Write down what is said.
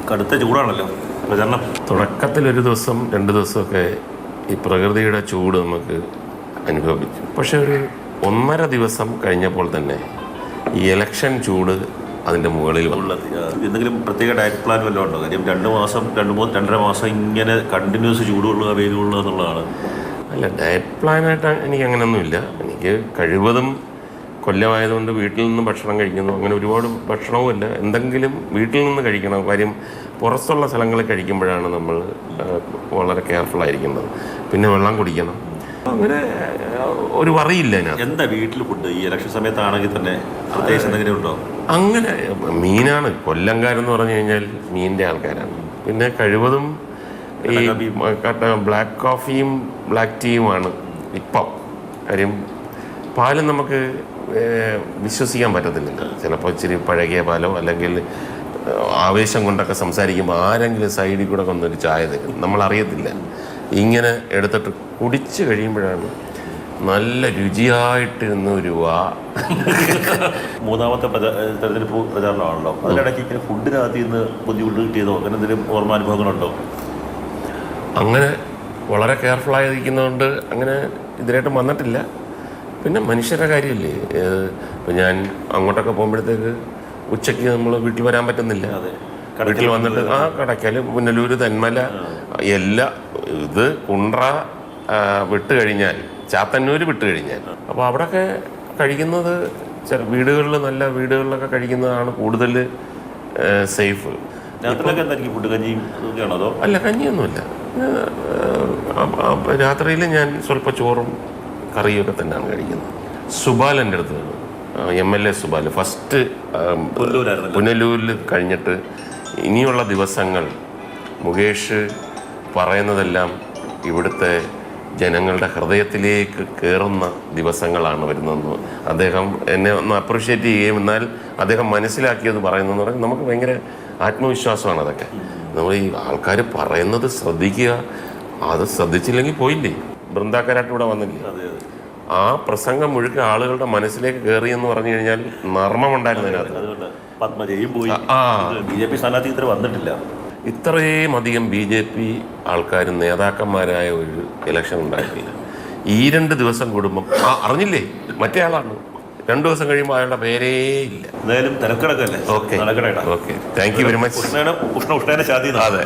കടുത്ത ചൂടാണല്ലോ പ്രചരണം. തുടക്കത്തിലൊരു ദിവസം 2 ദിവസമൊക്കെ ഈ പ്രകൃതിയുടെ ചൂട് നമുക്ക് അനുഭവിച്ചു. പക്ഷെ ഒരു 1.5 ദിവസം കഴിഞ്ഞപ്പോൾ തന്നെ ഈ ഇലക്ഷൻ ചൂട് അതിൻ്റെ മുകളിൽ ഉള്ളത്. എന്തെങ്കിലും പ്രത്യേക ഡയറ്റ് പ്ലാൻ വല്ലതും ഉണ്ടോ? കാര്യം 2 മാസം 2.5 മാസം ഇങ്ങനെ കണ്ടിന്യൂസ് ചൂട് കൊള്ളുക, വെയിൽ കൊള്ളുക എന്നുള്ളതാണ്. അല്ല, ഡയറ്റ് പ്ലാനായിട്ട് എനിക്ക് അങ്ങനെയൊന്നുമില്ല. എനിക്ക് കഴിവതും കൊല്ലമായതുകൊണ്ട് വീട്ടിൽ നിന്ന് ഭക്ഷണം കഴിക്കുന്നു. അങ്ങനെ ഒരുപാട് ഭക്ഷണവുമില്ല, എന്തെങ്കിലും വീട്ടിൽ നിന്ന് കഴിക്കണം. കാര്യം പുറത്തുള്ള സ്ഥലങ്ങളിൽ കഴിക്കുമ്പോഴാണ് നമ്മൾ വളരെ കെയർഫുള്ളായിരിക്കേണ്ടത്. പിന്നെ വെള്ളം കുടിക്കണം. അങ്ങനെ ഒരു വറിയില്ല അതിനകത്ത്. എന്താ വീട്ടിൽ ഫുഡ് ഈ ഇലക്ഷൻ സമയത്താണെങ്കിൽ തന്നെ പ്രത്യേകിച്ച് എന്തെങ്കിലും ഉണ്ടോ? അങ്ങനെ മീനാണ്. കൊല്ലംകാരെന്ന് പറഞ്ഞു കഴിഞ്ഞാൽ മീനിൻ്റെ ആൾക്കാരാണ്. പിന്നെ കഴിവതും ഈ ബ്ലാക്ക് കോഫിയും ബ്ലാക്ക് ടീയുമാണ് ഇപ്പം. കാര്യം പാലും നമുക്ക് വിശ്വസിക്കാൻ പറ്റത്തില്ല. ചിലപ്പോൾ ഇച്ചിരി പഴകിയ പാലോ അല്ലെങ്കിൽ ആവേശം കൊണ്ടൊക്കെ സംസാരിക്കുമ്പോൾ ആരെങ്കിലും സൈഡിൽ കൂടെ കൊണ്ടൊരു ചായ തരും, നമ്മളറിയത്തില്ല. ഇങ്ങനെ എടുത്തിട്ട് കുടിച്ച് കഴിയുമ്പോഴാണ് നല്ല രുചിയായിട്ടിരുന്ന ഒരു മൂന്നാമത്തെ തെരഞ്ഞെടുപ്പ് പ്രചാരണമാണല്ലോ. അതിനിടയ്ക്ക് ഇങ്ങനെ ഫുഡിനകത്ത് നിന്ന് ബുദ്ധിമുട്ട് കിട്ടിയതോ അങ്ങനെ എന്തെങ്കിലും ഓർമ്മാനുഭവങ്ങളുണ്ടോ? അങ്ങനെ വളരെ കെയർഫുള്ളായിരിക്കുന്നതുകൊണ്ട് അങ്ങനെ ഇതിനായിട്ട് വന്നിട്ടില്ല. പിന്നെ മനുഷ്യരുടെ കാര്യമല്ലേ. ഇപ്പം ഞാൻ അങ്ങോട്ടൊക്കെ പോകുമ്പോഴത്തേക്ക് ഉച്ചയ്ക്ക് നമ്മൾ വീട്ടിൽ വരാൻ പറ്റുന്നില്ല. വീട്ടിൽ വന്നിട്ട് കടയ്ക്കൽ, പുനലൂർ, തെന്മല എല്ലാ ഇത് കുണ്ട്ര വിട്ട് കഴിഞ്ഞാൽ, ചാത്തന്നൂർ വിട്ട് കഴിഞ്ഞാൽ, അപ്പോൾ അവിടെയൊക്കെ കഴിക്കുന്നത് വീടുകളിൽ, നല്ല വീടുകളിലൊക്കെ കഴിക്കുന്നതാണ് കൂടുതൽ സേഫ്. ഫുഡ് കഞ്ഞിയും അതോ? അല്ല, കഞ്ഞിയൊന്നുമില്ല. രാത്രിയിൽ ഞാൻ സ്വല്പം ചോറും കറിയൊക്കെ തന്നെയാണ് കഴിക്കുന്നത്. സുബാലൻ്റെ അടുത്ത് MLA സുബാൽ ഫസ്റ്റ് പുനലൂരിൽ കഴിഞ്ഞിട്ട് ഇനിയുള്ള ദിവസങ്ങൾ മുകേഷ് പറയുന്നതെല്ലാം ഇവിടുത്തെ ജനങ്ങളുടെ ഹൃദയത്തിലേക്ക് കയറുന്ന ദിവസങ്ങളാണ് വരുന്നതെന്ന് അദ്ദേഹം എന്നെ ഒന്ന് അപ്രിഷ്യേറ്റ് ചെയ്യുകയും എന്നാൽ അദ്ദേഹം മനസ്സിലാക്കിയത് പറയുന്നതെന്ന് പറഞ്ഞാൽ നമുക്ക് ഭയങ്കര ആത്മവിശ്വാസമാണ്. അതൊക്കെ നമ്മൾ ഈ ആൾക്കാർ പറയുന്നത് ശ്രദ്ധിക്കുക. അത് ശ്രദ്ധിച്ചില്ലെങ്കിൽ പോയില്ലേ. ബൃന്ദാക്കാരായിട്ട് ഇവിടെ വന്നില്ലേ, ആ പ്രസംഗം മുഴുക്ക ആളുകളുടെ മനസ്സിലേക്ക് കയറി എന്ന് പറഞ്ഞു കഴിഞ്ഞാൽ നർമ്മമുണ്ടായിരുന്നു അതിനകത്ത്. പത്മജയും പോയി. BJP സ്ഥാനാർത്ഥി ഇത്ര വന്നിട്ടില്ല. ഇത്രയും അധികം BJP ആൾക്കാരും നേതാക്കന്മാരായ ഒരു ഇലക്ഷൻ ഉണ്ടായിട്ടില്ല. ഈ 2 ദിവസം കൂടുമ്പം അറിഞ്ഞില്ലേ മറ്റേ ആളാണ്. 2 ദിവസം കഴിയുമ്പോൾ അയാളുടെ പേരേ ഇല്ല. എന്തായാലും തിരക്കിടക്കല്ലേ. Okay, thank you very much. ഉഷ്ണ ഉഷ്ണേനെ ശാന്തി. അതെ.